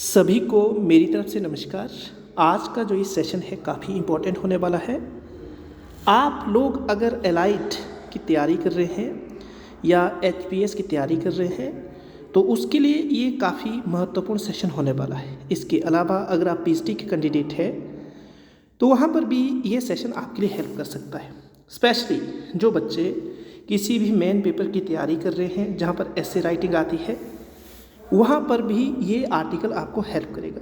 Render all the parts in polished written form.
सभी को मेरी तरफ से नमस्कार। आज का जो ये सेशन है काफ़ी इम्पोर्टेंट होने वाला है। आप लोग अगर एलाइड की तैयारी कर रहे हैं या एचपीएस की तैयारी कर रहे हैं तो उसके लिए ये काफ़ी महत्वपूर्ण सेशन होने वाला है। इसके अलावा अगर आप पीएचडी के कैंडिडेट हैं तो वहाँ पर भी ये सेशन आपके लिए हेल्प कर सकता है। स्पेशली जो बच्चे किसी भी मेन पेपर की तैयारी कर रहे हैं जहाँ पर एसे राइटिंग आती है, वहाँ पर भी ये आर्टिकल आपको हेल्प करेगा।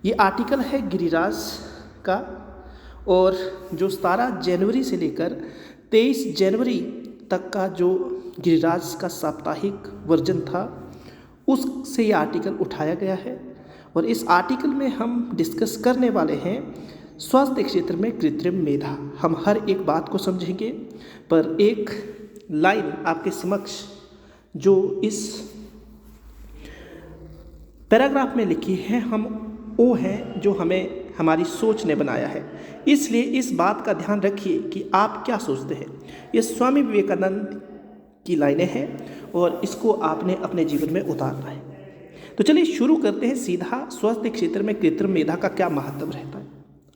ये आर्टिकल है गिरिराज का, और जो 17 जनवरी से लेकर 23 जनवरी तक का जो गिरिराज का साप्ताहिक वर्जन था उससे ये आर्टिकल उठाया गया है। और इस आर्टिकल में हम डिस्कस करने वाले हैं स्वास्थ्य क्षेत्र में कृत्रिम मेधा। हम हर एक बात को समझेंगे, पर एक लाइन आपके समक्ष जो इस पैराग्राफ में लिखी है वो है जो हमें हमारी सोच ने बनाया है। इसलिए इस बात का ध्यान रखिए कि आप क्या सोचते हैं। ये स्वामी विवेकानंद की लाइनें हैं और इसको आपने अपने जीवन में उतारना है। तो चलिए शुरू करते हैं सीधा। स्वास्थ्य क्षेत्र में कृत्रिम मेधा का क्या महत्व रहता है,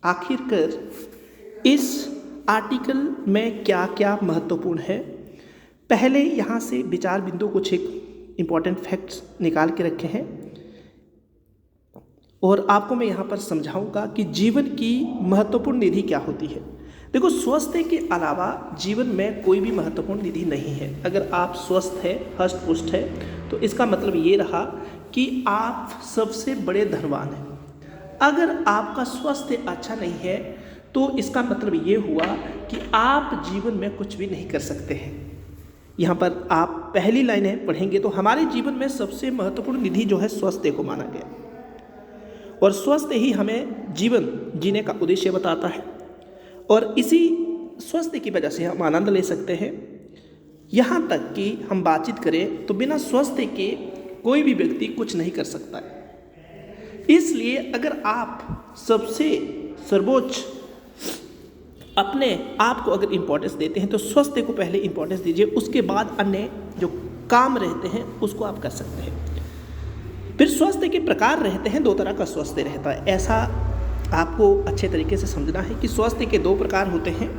आखिरकार इस आर्टिकल में क्या क्या महत्वपूर्ण है। पहले यहाँ से विचार बिंदु कुछ एक इम्पॉर्टेंट फैक्ट्स निकाल के रखे हैं और आपको मैं यहाँ पर समझाऊंगा कि जीवन की महत्वपूर्ण निधि क्या होती है। देखो, स्वास्थ्य के अलावा जीवन में कोई भी महत्वपूर्ण निधि नहीं है। अगर आप स्वस्थ है, हष्ट पुष्ट है, तो इसका मतलब ये रहा कि आप सबसे बड़े धनवान हैं। अगर आपका स्वास्थ्य अच्छा नहीं है तो इसका मतलब ये हुआ कि आप जीवन में कुछ भी नहीं कर सकते हैं। यहाँ पर आप पहली लाइनें पढ़ेंगे तो हमारे जीवन में सबसे महत्वपूर्ण निधि जो है स्वास्थ्य को माना गया, और स्वास्थ्य ही हमें जीवन जीने का उद्देश्य बताता है। और इसी स्वास्थ्य की वजह से हम आनंद ले सकते हैं। यहाँ तक कि हम बातचीत करें तो बिना स्वास्थ्य के कोई भी व्यक्ति कुछ नहीं कर सकता है। इसलिए अगर आप सबसे सर्वोच्च अपने आप को अगर इम्पोर्टेंस देते हैं तो स्वास्थ्य को पहले इम्पोर्टेंस दीजिए, उसके बाद अन्य जो काम रहते हैं उसको आप कर सकते हैं। फिर स्वास्थ्य के प्रकार रहते हैं, 2 तरह का स्वास्थ्य रहता है। ऐसा आपको अच्छे तरीके से समझना है कि स्वास्थ्य के 2 प्रकार होते हैं।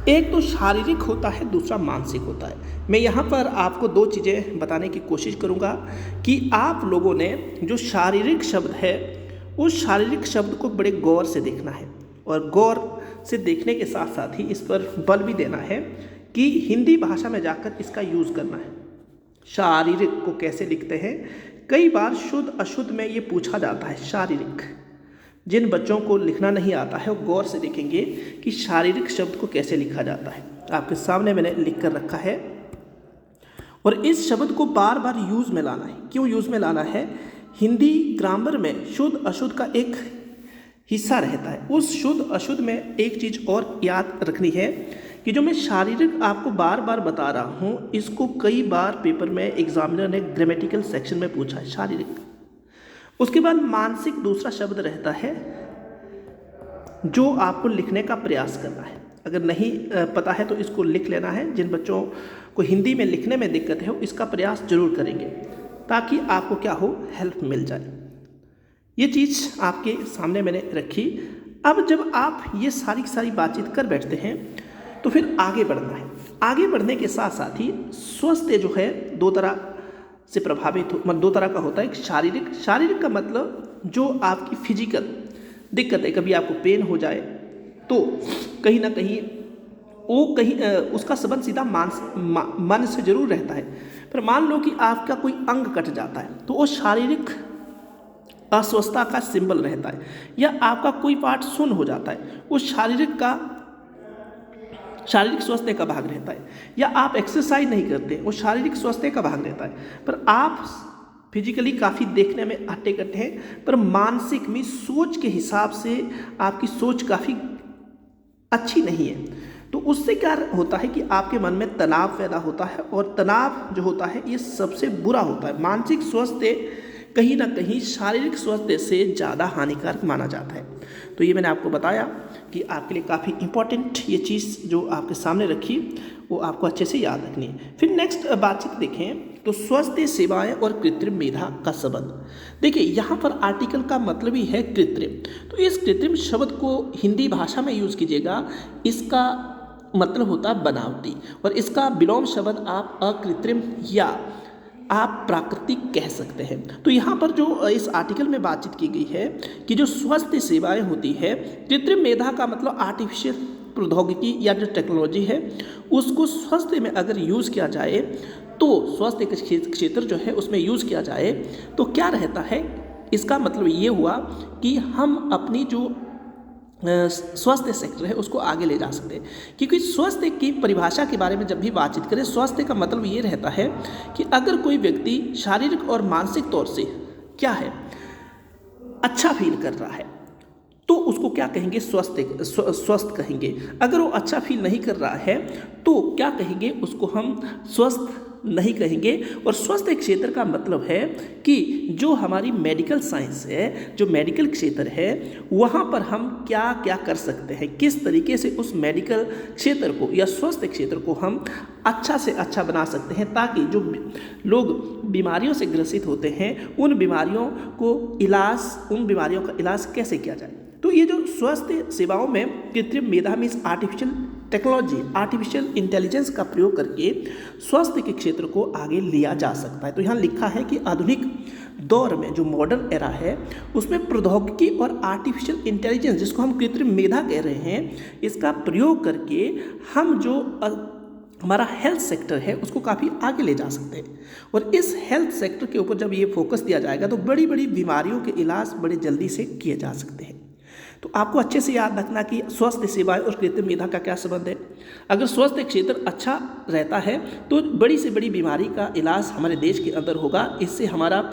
एक तो शारीरिक होता है, दूसरा मानसिक होता है। मैं यहाँ पर आपको 2 चीज़ें बताने की कोशिश करूँगा कि आप लोगों ने जो शारीरिक शब्द है उस शारीरिक शब्द को बड़े गौर से देखना है, और गौर से देखने के साथ साथ ही इस पर बल भी देना है कि हिंदी भाषा में जाकर इसका यूज़ करना है। शारीरिक को कैसे लिखते हैं, कई बार शुद्ध अशुद्ध में ये पूछा जाता है। शारीरिक, जिन बच्चों को लिखना नहीं आता है वो गौर से देखेंगे कि शारीरिक शब्द को कैसे लिखा जाता है। आपके सामने मैंने लिख कर रखा है, और इस शब्द को बार बार यूज़ में लाना है। क्यों यूज़ में लाना है? हिंदी ग्रामर में शुद्ध अशुद्ध का एक हिस्सा रहता है। उस शुद्ध अशुद्ध में एक चीज़ और याद रखनी है कि जो मैं शारीरिक आपको बार बार बता रहा हूँ, इसको कई बार पेपर में एग्जामिनर ने ग्रामेटिकल सेक्शन में पूछा है, शारीरिक। उसके बाद मानसिक दूसरा शब्द रहता है जो आपको लिखने का प्रयास करना है। अगर नहीं पता है तो इसको लिख लेना है। जिन बच्चों को हिंदी में लिखने में दिक्कत है वो इसका प्रयास जरूर करेंगे ताकि आपको क्या हो, हेल्प मिल जाए। ये चीज़ आपके सामने मैंने रखी। अब जब आप ये सारी बातचीत कर बैठते हैं तो फिर आगे बढ़ना है। आगे बढ़ने के साथ साथ ही स्वास्थ्य जो है 2 तरह से प्रभावित मतलब 2 तरह का होता है। एक शारीरिक का मतलब जो आपकी फिजिकल दिक्कत है, कभी आपको पेन हो जाए तो कहीं ना कहीं उसका संबंध सीधा मन से जरूर रहता है। पर मान लो कि आपका कोई अंग कट जाता है तो वो शारीरिक अस्वस्थता का सिंबल रहता है, या आपका कोई पार्ट सुन्न हो जाता है वो शारीरिक स्वास्थ्य का भाग रहता है, या आप एक्सरसाइज नहीं करते वो शारीरिक स्वास्थ्य का भाग रहता है। पर आप फिजिकली काफ़ी देखने में हट्टे कट्टे हैं, पर मानसिक में सोच के हिसाब से आपकी सोच काफ़ी अच्छी नहीं है। तो उससे क्या होता है कि आपके मन में तनाव पैदा होता है, और तनाव जो होता है ये सबसे बुरा होता है। मानसिक स्वास्थ्य कहीं ना कहीं शारीरिक स्वास्थ्य से ज़्यादा हानिकारक माना जाता है। तो ये मैंने आपको बताया कि आपके लिए काफ़ी इम्पोर्टेंट ये चीज़ जो आपके सामने रखी वो आपको अच्छे से याद रखनी है। फिर नेक्स्ट बातचीत देखें, तो स्वास्थ्य सेवाएं और कृत्रिम मेधा का संबंध। देखिए यहाँ पर आर्टिकल का मतलब ही है कृत्रिम, तो इस कृत्रिम शब्द को हिंदी भाषा में यूज कीजिएगा, इसका मतलब होता है बनावटी, और इसका विलोम शब्द आप अकृत्रिम या आप प्राकृतिक कह सकते हैं। तो यहाँ पर जो इस आर्टिकल में बातचीत की गई है कि जो स्वास्थ्य सेवाएं होती है, कृत्रिम मेधा का मतलब आर्टिफिशियल प्रौद्योगिकी या जो टेक्नोलॉजी है उसको स्वास्थ्य में अगर यूज़ किया जाए, तो स्वास्थ्य के क्षेत्र जो है उसमें यूज़ किया जाए तो क्या रहता है, इसका मतलब ये हुआ कि हम अपनी जो स्वास्थ्य सेक्टर है उसको आगे ले जा सकते हैं। क्योंकि स्वास्थ्य की परिभाषा के बारे में जब भी बातचीत करें, स्वास्थ्य का मतलब ये रहता है कि अगर कोई व्यक्ति शारीरिक और मानसिक तौर से क्या है अच्छा फील कर रहा है तो उसको क्या कहेंगे, स्वस्थ कहेंगे। अगर वो अच्छा फील नहीं कर रहा है तो क्या कहेंगे, उसको हम स्वस्थ नहीं कहेंगे। और स्वास्थ्य क्षेत्र का मतलब है कि जो हमारी मेडिकल साइंस है, जो मेडिकल क्षेत्र है, वहाँ पर हम क्या क्या कर सकते हैं, किस तरीके से उस मेडिकल क्षेत्र को या स्वास्थ्य क्षेत्र को हम अच्छा से अच्छा बना सकते हैं, ताकि जो लोग बीमारियों से ग्रसित होते हैं उन बीमारियों का इलाज कैसे किया जाए। तो ये जो स्वास्थ्य सेवाओं में कृत्रिम मेधा means artificial technology, artificial intelligence का प्रयोग करके स्वास्थ्य के क्षेत्र को आगे लिया जा सकता है। तो यहाँ लिखा है कि आधुनिक दौर में जो मॉडर्न एरा है उसमें प्रौद्योगिकी और आर्टिफिशियल इंटेलिजेंस, जिसको हम कृत्रिम मेधा कह रहे हैं, इसका प्रयोग करके हम जो हमारा हेल्थ सेक्टर है उसको काफ़ी आगे ले जा सकते हैं। और इस हेल्थ सेक्टर के ऊपर जब ये फोकस दिया जाएगा तो बड़ी बड़ी बीमारियों के इलाज बड़े जल्दी से किए जा सकते हैं। तो आपको अच्छे से याद रखना कि स्वास्थ्य सेवाएं और कृत्रिम मेधा का क्या संबंध है। अगर स्वास्थ्य क्षेत्र अच्छा रहता है तो बड़ी से बड़ी बीमारी का इलाज हमारे देश के अंदर होगा। इससे हमारा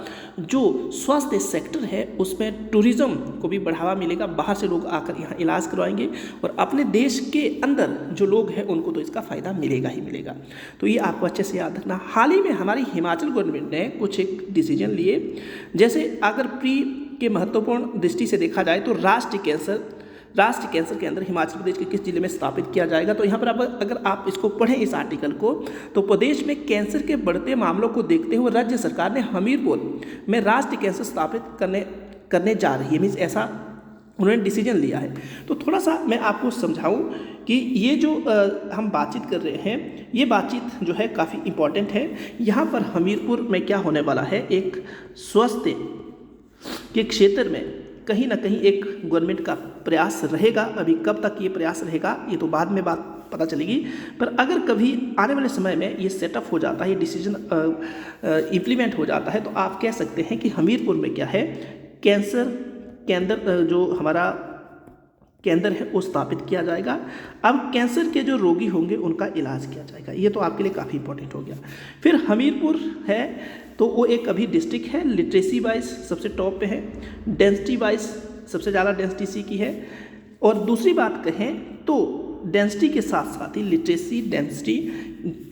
जो स्वास्थ्य सेक्टर है उसमें टूरिज्म को भी बढ़ावा मिलेगा, बाहर से लोग आकर यहाँ इलाज करवाएंगे और अपने देश के अंदर जो लोग हैं उनको तो इसका फ़ायदा मिलेगा ही मिलेगा। तो ये आपको अच्छे से याद रखना। हाल ही में हमारी हिमाचल गवर्नमेंट ने कुछ एक डिसीजन लिए, जैसे अगर प्री के महत्वपूर्ण दृष्टि से देखा जाए तो राष्ट्रीय कैंसर के अंदर हिमाचल प्रदेश के किस जिले में स्थापित किया जाएगा। तो यहाँ पर अगर आप इसको पढ़ें इस आर्टिकल को, तो प्रदेश में कैंसर के बढ़ते मामलों को देखते हुए राज्य सरकार ने हमीरपुर में राष्ट्रीय कैंसर स्थापित करने जा रही है, मीन्स ऐसा उन्होंने डिसीजन लिया है। तो थोड़ा सा मैं आपको समझाऊं कि ये जो हम बातचीत कर रहे हैं, ये बातचीत जो है काफ़ी इम्पॉर्टेंट है। यहाँ पर हमीरपुर में क्या होने वाला है, एक स्वास्थ्य के क्षेत्र में कहीं ना कहीं एक गवर्नमेंट का प्रयास रहेगा। अभी कब तक ये प्रयास रहेगा ये तो बाद में बात पता चलेगी, पर अगर कभी आने वाले समय में ये सेटअप हो जाता है, ये डिसीजन इम्प्लीमेंट हो जाता है, तो आप कह सकते हैं कि हमीरपुर में क्या है, कैंसर केंद्र जो हमारा केंद्र है वो स्थापित किया जाएगा। अब कैंसर के जो रोगी होंगे उनका इलाज किया जाएगा। ये तो आपके लिए काफ़ी इंपॉर्टेंट हो गया। फिर हमीरपुर है तो वो एक अभी डिस्ट्रिक्ट है, लिटरेसी वाइज सबसे टॉप पे है, डेंसिटी वाइज सबसे ज़्यादा डेंसिटी सी की है। और दूसरी बात कहें तो डेंसिटी के साथ साथ ही, लिटरेसी डेंसिटी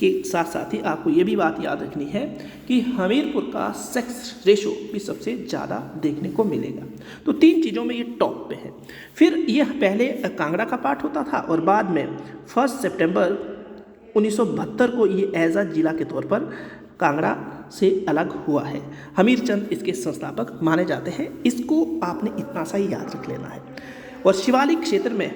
के साथ साथ ही आपको ये भी बात याद रखनी है कि हमीरपुर का सेक्स रेशो भी सबसे ज़्यादा देखने को मिलेगा। तो 3 चीज़ों में ये टॉप पे है। फिर ये पहले कांगड़ा का पार्ट होता था और बाद में 1 सितंबर 1972 को ये एज अ जिला के तौर पर कांगड़ा से अलग हुआ है। हमीरचंद इसके संस्थापक माने जाते हैं। इसको आपने इतना सा ही याद रख लेना है। और शिवालिक क्षेत्र में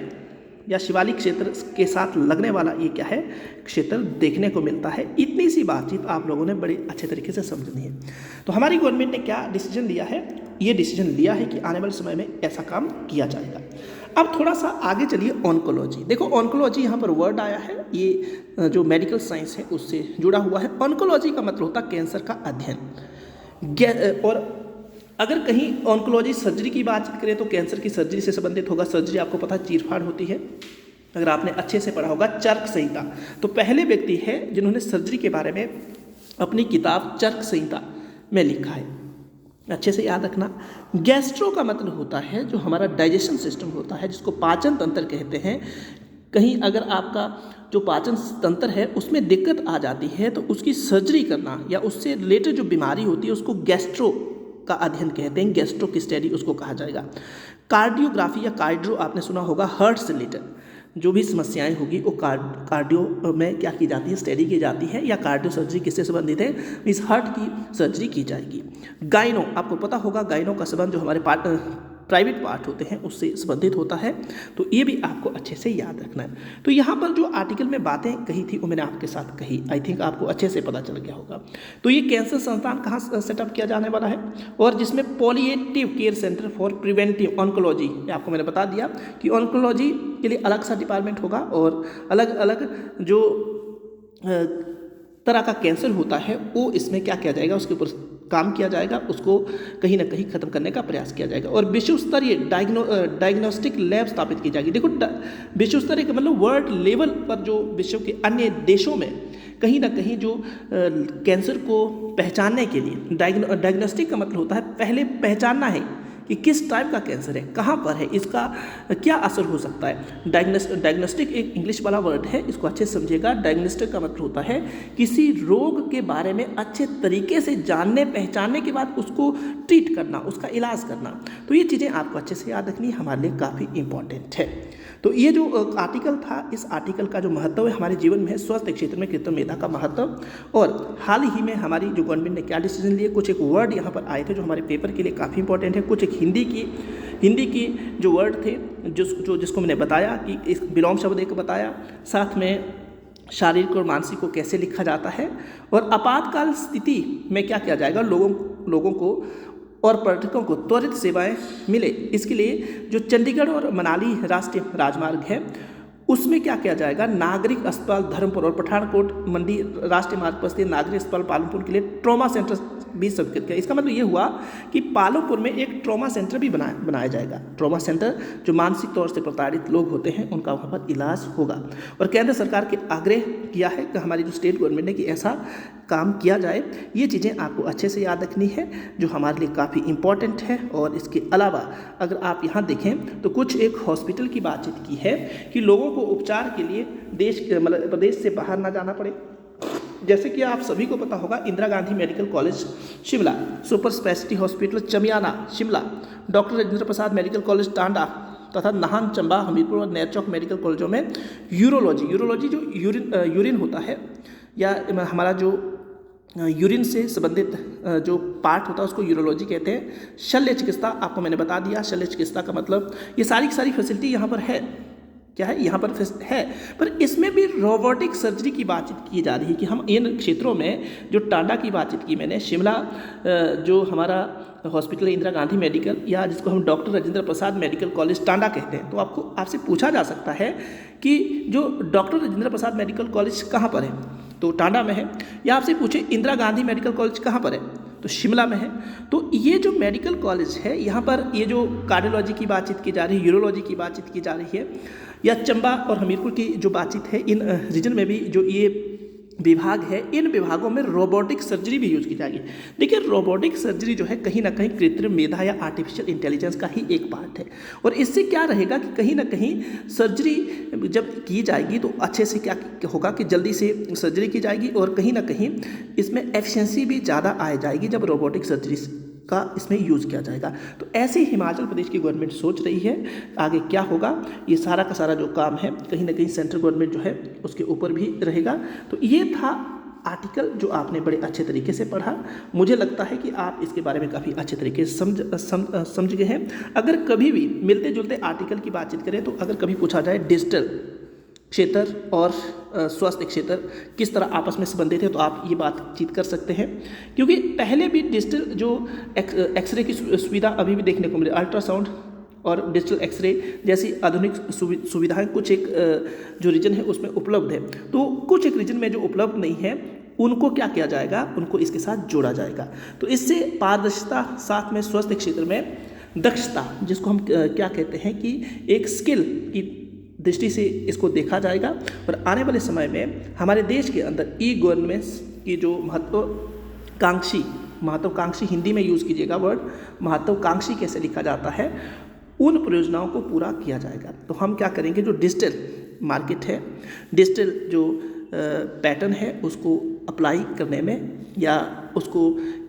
या शिवालिक क्षेत्र के साथ लगने वाला ये क्या है, क्षेत्र देखने को मिलता है। इतनी सी बातचीत आप लोगों ने बड़े अच्छे तरीके से समझनी है। तो हमारी गवर्नमेंट ने क्या डिसीजन लिया है, ये डिसीजन लिया है कि आने वाले समय में ऐसा काम किया जाएगा। अब थोड़ा सा आगे चलिए, ऑन्कोलॉजी। देखो ऑन्कोलॉजी यहाँ पर वर्ड आया है, ये जो मेडिकल साइंस है उससे जुड़ा हुआ है। ऑन्कोलॉजी का मतलब होता है कैंसर का अध्ययन। और अगर कहीं ऑन्कोलॉजी सर्जरी की बात करें तो कैंसर की सर्जरी से संबंधित होगा। सर्जरी आपको पता है चीरफाड़ होती है, अगर आपने अच्छे से पढ़ा होगा चर्क संहिता, तो पहले व्यक्ति है जिन्होंने सर्जरी के बारे में अपनी किताब चर्क संहिता में लिखा है, अच्छे से याद रखना। गैस्ट्रो का मतलब होता है जो हमारा डाइजेशन सिस्टम होता है, जिसको पाचन तंत्र कहते हैं। कहीं अगर आपका जो पाचन तंत्र है उसमें दिक्कत आ जाती है तो उसकी सर्जरी करना या उससे रिलेटेड जो बीमारी होती है उसको गैस्ट्रो का अध्ययन कहते हैं, गैस्ट्रो की स्टडी उसको कहा जाएगा। कार्डियोग्राफी या कार्डियो आपने सुना होगा, हार्ट से रिलेटेड। जो भी समस्याएं होगी वो कार्डियो में क्या की जाती है, स्टडी की जाती है, या कार्डियो सर्जरी किससे संबंधित है, मीन्स हार्ट की सर्जरी की जाएगी। गाइनो, आपको पता होगा गाइनो का संबंध जो हमारे प्राइवेट पार्ट होते हैं उससे संबंधित होता है, तो ये भी आपको अच्छे से याद रखना है। तो यहाँ पर जो आर्टिकल में बातें कही थी वो मैंने आपके साथ कही, आई थिंक आपको अच्छे से पता चल गया होगा। तो ये कैंसर संस्थान कहाँ सेटअप किया जाने वाला है, और जिसमें palliative care centre for preventive oncology, आपको मैंने बता दिया कि ऑन्कोलॉजी के लिए अलग सा डिपार्टमेंट होगा, और अलग अलग जो तरह का कैंसर होता है वो इसमें क्या किया जाएगा, उसके ऊपर काम किया जाएगा, उसको कहीं ना कहीं खत्म करने का प्रयास किया जाएगा। और विश्व स्तरीय डायग्नोस्टिक लैब स्थापित की जाएगी। देखो विश्व स्तरीय का मतलब वर्ल्ड लेवल पर जो विश्व के अन्य देशों में कहीं ना कहीं जो कैंसर को पहचानने के लिए, डायग्नोस्टिक का मतलब होता है पहले पहचानना है कि किस टाइप का कैंसर है, कहाँ पर है, इसका क्या असर हो सकता है। डायग्नोस्टिक एक इंग्लिश वाला वर्ड है, इसको अच्छे से समझिएगा। डायग्नोस्टिक का मतलब होता है किसी रोग के बारे में अच्छे तरीके से जानने पहचानने के बाद उसको ट्रीट करना, उसका इलाज करना। तो ये चीज़ें आपको अच्छे से याद रखनी हमारे लिए काफ़ी इंपॉर्टेंट है। तो ये जो आर्टिकल था, इस आर्टिकल का जो महत्व है हमारे जीवन में है, स्वास्थ्य क्षेत्र में कृत्रिम मेधा का महत्व, और हाल ही में हमारी जो गवर्नमेंट ने क्या डिसीजन लिए, कुछ एक वर्ड यहाँ पर आए थे जो हमारे पेपर के लिए काफ़ी इंपॉर्टेंट है। कुछ एक हिंदी की जो वर्ड थे जिसको मैंने बताया कि इस विलोम शब्द एक बताया, साथ में शारीरिक और मानसिक को कैसे लिखा जाता है, और आपातकाल स्थिति में क्या किया जाएगा, लोगों को और पर्यटकों को त्वरित सेवाएं मिले, इसके लिए जो चंडीगढ़ और मनाली राष्ट्रीय राजमार्ग है उसमें क्या किया जाएगा, नागरिक अस्पताल धर्मपुर और पठानकोट मंडी राष्ट्रीय मार्ग पर स्थित नागरिक अस्पताल पालमपुर के लिए ट्रॉमा सेंटर भी स्वीकृत किया। इसका मतलब ये हुआ कि पालमपुर में एक ट्रॉमा सेंटर भी बनाया जाएगा। ट्रॉमा सेंटर जो मानसिक तौर से प्रताड़ित लोग होते हैं उनका वहाँ पर इलाज होगा। और केंद्र सरकार के आग्रह किया है कि हमारी जो स्टेट गवर्नमेंट ने कि ऐसा काम किया जाए। ये चीज़ें आपको अच्छे से याद रखनी है जो हमारे लिए काफ़ी इंपॉर्टेंट है। और इसके अलावा अगर आप यहाँ देखें तो कुछ एक हॉस्पिटल की बातचीत की है कि लोगों को उपचार के लिए प्रदेश से बाहर ना जाना पड़े। जैसे कि आप सभी को पता होगा, Indira Gandhi medical college Shimla, super speciality hospital Chamiana Shimla, doctor Rajendra Prasad medical college Tanda तथा नाहन चंबा हमीरपुर और नेरचौक मेडिकल कॉलेजों में यूरोलॉजी जो यूरिन होता है या हमारा जो यूरिन से संबंधित जो पार्ट होता है उसको यूरोलॉजी कहते हैं। शल्य चिकित्सा आपको मैंने बता दिया, शल्य चिकित्सा का मतलब ये सारी की सारी फैसिलिटी यहाँ पर है। क्या है यहाँ पर है, पर इसमें भी रोबोटिक सर्जरी की बातचीत की जा रही है कि हम इन क्षेत्रों में जो टांडा की बातचीत की मैंने, शिमला जो हमारा हॉस्पिटल इंदिरा गांधी मेडिकल या जिसको हम doctor Rajendra Prasad medical college Tanda कहते हैं, तो आपसे पूछा जा सकता है कि जो doctor Rajendra Prasad medical college कहाँ पर है, तो टांडा में है। या आपसे पूछे इंदिरा गांधी मेडिकल कॉलेज कहाँ पर है, तो शिमला में है। तो ये जो मेडिकल कॉलेज है यहाँ पर ये जो कार्डियोलॉजी की बातचीत की जा रही है, यूरोलॉजी की बातचीत की जा रही है, या चंबा और हमीरपुर की जो बातचीत है, इन रीजन में भी जो ये विभाग है, इन विभागों में रोबोटिक सर्जरी भी यूज की जाएगी। देखिए रोबोटिक सर्जरी जो है कहीं ना कहीं कृत्रिम मेधा या आर्टिफिशियल इंटेलिजेंस का ही एक पार्ट है। और इससे क्या रहेगा कि कहीं ना कहीं सर्जरी जब की जाएगी तो अच्छे से क्या होगा कि जल्दी से सर्जरी की जाएगी और कहीं ना कहीं इसमें एफिशिएंसी भी ज़्यादा आ जाएगी जब रोबोटिक सर्जरी का इसमें यूज़ किया जाएगा। तो ऐसे हिमाचल प्रदेश की गवर्नमेंट सोच रही है आगे क्या होगा। ये सारा का सारा जो काम है कहीं ना कहीं सेंट्रल गवर्नमेंट जो है उसके ऊपर भी रहेगा। तो ये था आर्टिकल जो आपने बड़े अच्छे तरीके से पढ़ा। मुझे लगता है कि आप इसके बारे में काफ़ी अच्छे तरीके से समझ गए हैं। अगर कभी भी मिलते जुलते आर्टिकल की बातचीत करें तो अगर कभी पूछा जाए डिजिटल क्षेत्र और स्वास्थ्य क्षेत्र किस तरह आपस में संबंधित है तो आप ये बातचीत कर सकते हैं, क्योंकि पहले भी डिजिटल जो एक्सरे की सुविधा अभी भी देखने को मिले, अल्ट्रासाउंड और डिजिटल एक्सरे जैसी आधुनिक सुविधाएं कुछ एक जो रीजन है उसमें उपलब्ध है। तो कुछ एक रीजन में जो उपलब्ध नहीं है उनको क्या किया जाएगा, उनको इसके साथ जोड़ा जाएगा। तो इससे पारदर्शिता, साथ में स्वास्थ्य क्षेत्र में दक्षता, जिसको हम क्या कहते हैं कि एक स्किल की दृष्टि से इसको देखा जाएगा। और आने वाले समय में हमारे देश के अंदर ई गवर्नेंस की जो महत्वाकांक्षी हिंदी में यूज़ कीजिएगा वर्ड, महत्वाकांक्षी कैसे लिखा जाता है, उन परियोजनाओं को पूरा किया जाएगा। तो हम क्या करेंगे, जो डिजिटल मार्केट है, डिजिटल जो पैटर्न है उसको अप्लाई करने में या उसको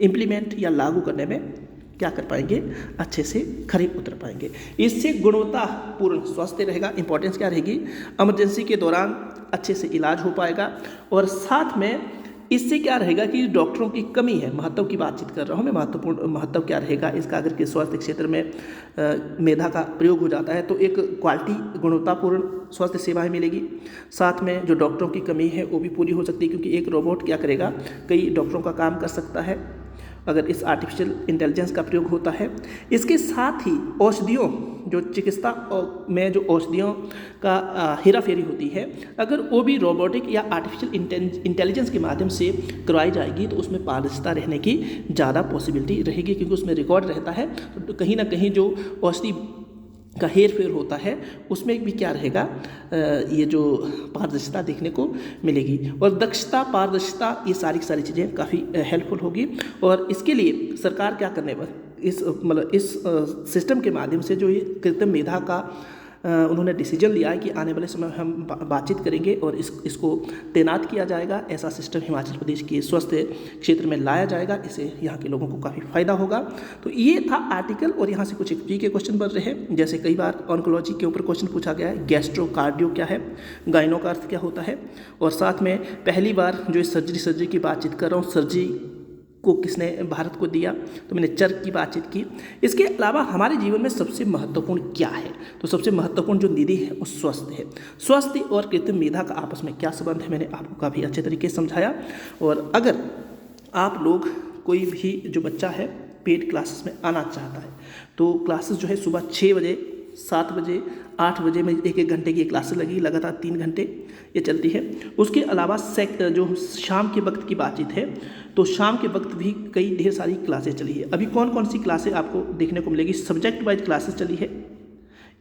इम्प्लीमेंट या लागू करने में क्या कर पाएंगे, अच्छे से खड़े उतर पाएंगे। इससे गुणवत्तापूर्ण स्वास्थ्य रहेगा। इंपॉर्टेंस क्या रहेगी, इमरजेंसी के दौरान अच्छे से इलाज हो पाएगा। और साथ में इससे क्या रहेगा कि डॉक्टरों की कमी है, महत्व की बातचीत कर रहा हूँ मैं, महत्वपूर्ण महत्व क्या रहेगा इसका, अगर कि स्वास्थ्य क्षेत्र में मेधा का प्रयोग हो जाता है तो एक क्वालिटी गुणवत्तापूर्ण स्वास्थ्य सेवाएं मिलेगी। साथ में जो डॉक्टरों की कमी है वो भी पूरी हो सकती है, क्योंकि एक रोबोट क्या करेगा, कई डॉक्टरों का काम कर सकता है अगर इस आर्टिफिशियल इंटेलिजेंस का प्रयोग होता है। इसके साथ ही औषधियों, जो चिकित्सा में जो औषधियों का हेरा फेरी होती है, अगर वो भी रोबोटिक या आर्टिफिशियल इंटेलिजेंस के माध्यम से करवाई जाएगी तो उसमें पारदर्शिता रहने की ज़्यादा पॉसिबिलिटी रहेगी, क्योंकि उसमें रिकॉर्ड रहता है। तो कहीं ना कहीं जो औषधि का हेर फेर होता है उसमें भी क्या रहेगा, ये जो पारदर्शिता देखने को मिलेगी। और दक्षता, पारदर्शिता, ये सारी चीज़ें काफ़ी हेल्पफुल होगी। और इसके लिए सरकार क्या करने पर इस सिस्टम के माध्यम से जो ये कृत्रिम मेधा का उन्होंने डिसीजन लिया है कि आने वाले समय हम बातचीत करेंगे और इसको तैनात किया जाएगा। ऐसा सिस्टम हिमाचल प्रदेश के स्वास्थ्य क्षेत्र में लाया जाएगा, इससे यहाँ के लोगों को काफ़ी फायदा होगा। तो ये था आर्टिकल, और यहाँ से कुछ प्री के क्वेश्चन बन रहे हैं। जैसे कई बार ऑन्कोलॉजी के ऊपर क्वेश्चन पूछा गया है, गैस्ट्रो कार्डियो क्या है, गाइनो का अर्थ क्या होता है, और साथ में पहली बार जो सर्जरी की बातचीत कर रहा हूँ, सर्जरी को किसने भारत को दिया, तो मैंने चर्क की बातचीत की। इसके अलावा हमारे जीवन में सबसे महत्वपूर्ण क्या है, तो सबसे महत्वपूर्ण जो निधि है वो स्वास्थ्य है। स्वास्थ्य और कृत्रिम मेधा का आपस में क्या संबंध है, मैंने आपको काफ़ी अच्छे तरीके से समझाया। और अगर आप लोग, कोई भी जो बच्चा है पेड क्लासेस में आना चाहता है, तो क्लासेस जो है सुबह 6 बजे, 7 बजे, 8 बजे में 1-1 घंटे की क्लासेस लगी, लगातार 3 घंटे ये चलती है। उसके अलावा जो शाम के वक्त की बातचीत है, तो शाम के वक्त भी कई ढेर सारी क्लासेस चली है। अभी कौन कौन सी क्लासेस आपको देखने को मिलेगी, सब्जेक्ट वाइज क्लासेस चली है।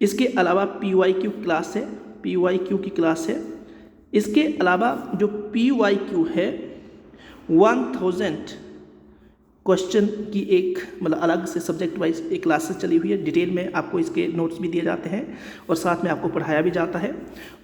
इसके अलावा PYQ क्लास है, PYQ की क्लास है। इसके अलावा जो PYQ है 1000 क्वेश्चन की एक अलग से सब्जेक्ट वाइज एक क्लासेस चली हुई है। डिटेल में आपको इसके नोट्स भी दिए जाते हैं और साथ में आपको पढ़ाया भी जाता है।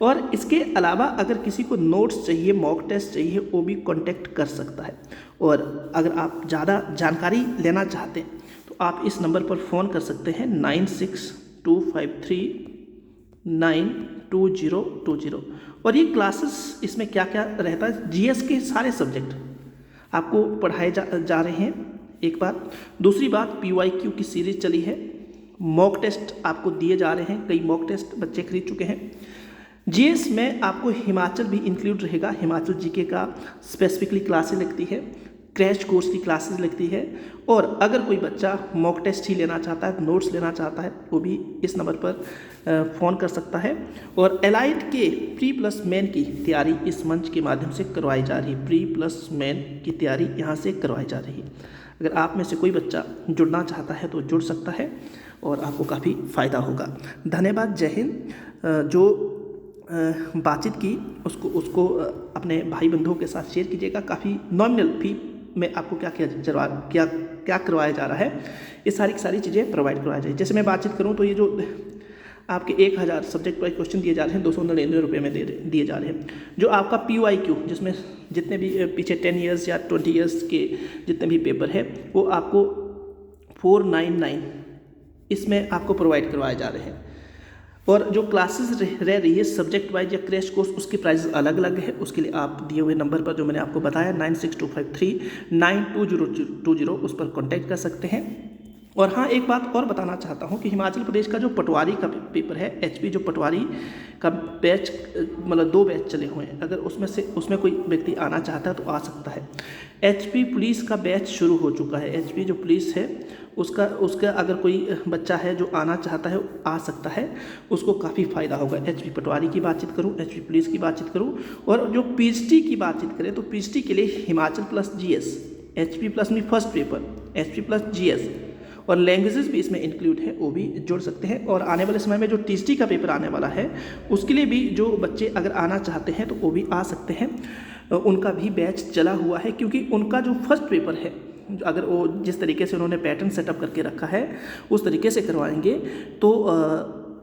और इसके अलावा अगर किसी को नोट्स चाहिए, मॉक टेस्ट चाहिए, वो भी कांटेक्ट कर सकता है। और अगर आप ज़्यादा जानकारी लेना चाहते हैं तो आप इस नंबर पर फ़ोन कर सकते हैं 9625392020। और ये क्लासेस, इसमें क्या क्या रहता है, GS के सारे सब्जेक्ट आपको पढ़ाए जा रहे हैं एक बार। दूसरी बात, PYQ की सीरीज चली है, मॉक टेस्ट आपको दिए जा रहे हैं, कई मॉक टेस्ट बच्चे खरीद चुके हैं। GS में आपको हिमाचल भी इंक्लूड रहेगा, हिमाचल GK का स्पेसिफिकली क्लासेस लगती है, क्रैश कोर्स की क्लासेस लगती है। और अगर कोई बच्चा मॉक टेस्ट ही लेना चाहता है, नोट्स लेना चाहता है, वो भी इस नंबर पर फ़ोन कर सकता है। और एलाइड के प्री प्लस मेन की तैयारी इस मंच के माध्यम से करवाई जा रही है, प्री प्लस मेन की तैयारी यहाँ से करवाई जा रही है। अगर आप में से कोई बच्चा जुड़ना चाहता है तो जुड़ सकता है और आपको काफ़ी फ़ायदा होगा। धन्यवाद, जय हिंद। जो बातचीत की उसको अपने भाई बंधुओं के साथ शेयर कीजिएगा। काफ़ी नॉमिनल फी में आपको क्या करवाया जा रहा है, ये सारी चीज़ें प्रोवाइड करवाई जाए। जैसे मैं बातचीत करूँ तो ये जो आपके 1000 सब्जेक्ट वाइज क्वेश्चन दिए जा रहे हैं 299 रुपये में दिए जा रहे हैं। जो आपका PYQ, जिसमें जितने भी पीछे 10 ईयर्स या 20 ईयर्स के जितने भी पेपर है, वो आपको 499 इसमें आपको प्रोवाइड करवाए जा रहे हैं। और जो क्लासेस रह रही है सब्जेक्ट वाइज या क्रैश कोर्स, उसकी प्राइस अलग अलग है। उसके लिए आप दिए हुए नंबर पर जो मैंने आपको बताया 9625392020 उस पर कांटेक्ट कर सकते हैं। और हाँ, एक बात और बताना चाहता हूँ कि हिमाचल प्रदेश का जो पटवारी का पेपर है, HP जो पटवारी का बैच 2 बैच चले हुए हैं, अगर उसमें कोई व्यक्ति आना चाहता है तो आ सकता है। HP पुलिस का बैच शुरू हो चुका है। HP जो पुलिस है उसका अगर कोई बच्चा है जो आना चाहता है आ सकता है, उसको काफ़ी फ़ायदा होगा। HP पटवारी की बातचीत करूँ, HP पुलिस की बातचीत करूँ, और जो PhD की बातचीत करें तो PhD के लिए Himachal plus GS, HP plus में first paper, HP plus GS और लैंग्वेजेस भी इसमें इंक्लूड है, वो भी जोड़ सकते हैं। और आने वाले समय में जो TST का पेपर आने वाला है उसके लिए भी जो बच्चे अगर आना चाहते हैं तो वो भी आ सकते हैं। उनका भी बैच चला हुआ है, क्योंकि उनका जो फर्स्ट पेपर है, अगर वो जिस तरीके से उन्होंने पैटर्न सेटअप करके रखा है उस तरीके से करवाएंगे तो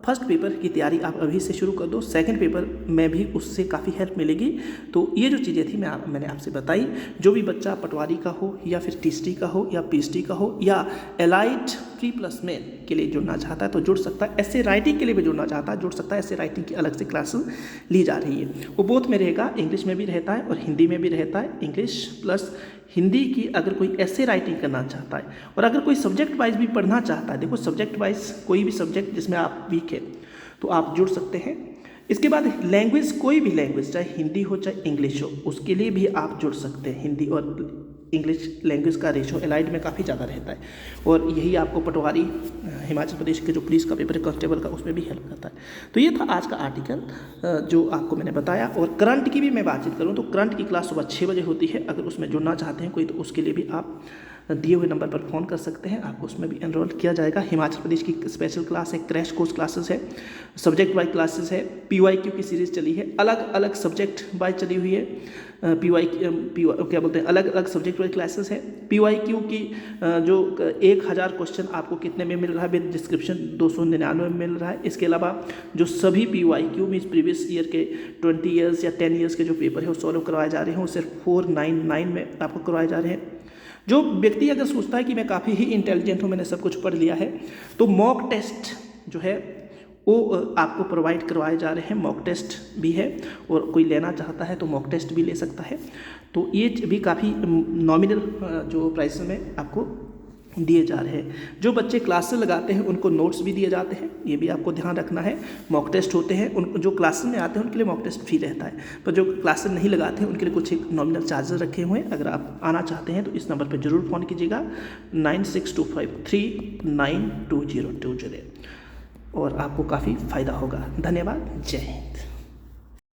फर्स्ट पेपर की तैयारी आप अभी से शुरू कर दो, सेकंड पेपर में भी उससे काफ़ी हेल्प मिलेगी। तो ये जो चीज़ें थी मैंने आपसे बताई। जो भी बच्चा पटवारी का हो या फिर टीएसटी का हो या पीएचडी का हो या एलाइड 3+में के लिए जुड़ना चाहता है तो जुड़ सकता है। ऐसे राइटिंग के लिए भी जुड़ना चाहता है जुड़ सकता है। ऐसे राइटिंग की अलग से क्लासेस ली जा रही है। वो बोथ में रहेगा, इंग्लिश में भी रहता है और हिंदी में भी रहता है। इंग्लिश प्लस हिंदी की अगर कोई ऐसे राइटिंग करना चाहता है और अगर कोई सब्जेक्ट वाइज भी पढ़ना चाहता है, देखो सब्जेक्ट वाइज कोई भी सब्जेक्ट जिसमें आप वीक है तो आप जुड़ सकते हैं। इसके बाद लैंग्वेज, कोई भी लैंग्वेज चाहे हिंदी हो चाहे इंग्लिश हो, उसके लिए भी आप जुड़ सकते हैं। हिंदी और इंग्लिश लैंग्वेज का रेशो एलाइड में काफ़ी ज़्यादा रहता है और यही आपको पटवारी हिमाचल प्रदेश के जो पुलिस का पेपर है कांस्टेबल का, उसमें भी हेल्प करता है। तो ये था आज का आर्टिकल जो आपको मैंने बताया। और करंट की भी मैं बातचीत करूँ तो करंट की क्लास सुबह 6 बजे होती है। अगर उसमें जुड़ना चाहते हैं कोई तो उसके लिए भी आप दिए हुए नंबर पर फ़ोन कर सकते हैं, आपको उसमें भी एनरोल किया जाएगा। हिमाचल प्रदेश की स्पेशल क्लास है, क्रैश कोर्स क्लासेस है, सब्जेक्ट वाइज क्लासेस है, PYQ की सीरीज़ चली है, अलग अलग सब्जेक्ट वाइज चली हुई है। क्या बोलते हैं, अलग अलग सब्जेक्ट वाइज क्लासेस है। PYQ की जो 1000 क्वेश्चन आपको कितने में मिल रहा है, विद डिस्क्रिप्शन 299 में मिल रहा है। इसके अलावा जो सभी PYQ मीन्स प्रीवियस ईयर के 20 ईयर्स या 10 ईयर्स के जो पेपर है वो सॉल्व करवाए जा रहे हैं, वो सिर्फ 499 में आपको करवाए जा रहे हैं। जो व्यक्ति अगर सोचता है कि मैं काफ़ी ही इंटेलिजेंट हूँ, मैंने सब कुछ पढ़ लिया है, तो मॉक टेस्ट जो है वो आपको प्रोवाइड करवाए जा रहे हैं। मॉक टेस्ट भी है और कोई लेना चाहता है तो मॉक टेस्ट भी ले सकता है। तो ये भी काफ़ी नॉमिनल जो प्राइस में आपको दिए जा रहे हैं। जो बच्चे क्लासेस लगाते हैं उनको नोट्स भी दिए जाते हैं, ये भी आपको ध्यान रखना है। मॉक टेस्ट होते हैं, उन जो क्लासेस में आते हैं उनके लिए मॉक टेस्ट फ्री रहता है, पर जो क्लासेस नहीं लगाते हैं उनके लिए कुछ एक नॉमिनल चार्जेस रखे हुए हैं। अगर आप आना चाहते हैं तो इस नंबर पर ज़रूर फ़ोन कीजिएगा 9625392020 और आपको काफ़ी फ़ायदा होगा। धन्यवाद। जय हिंद।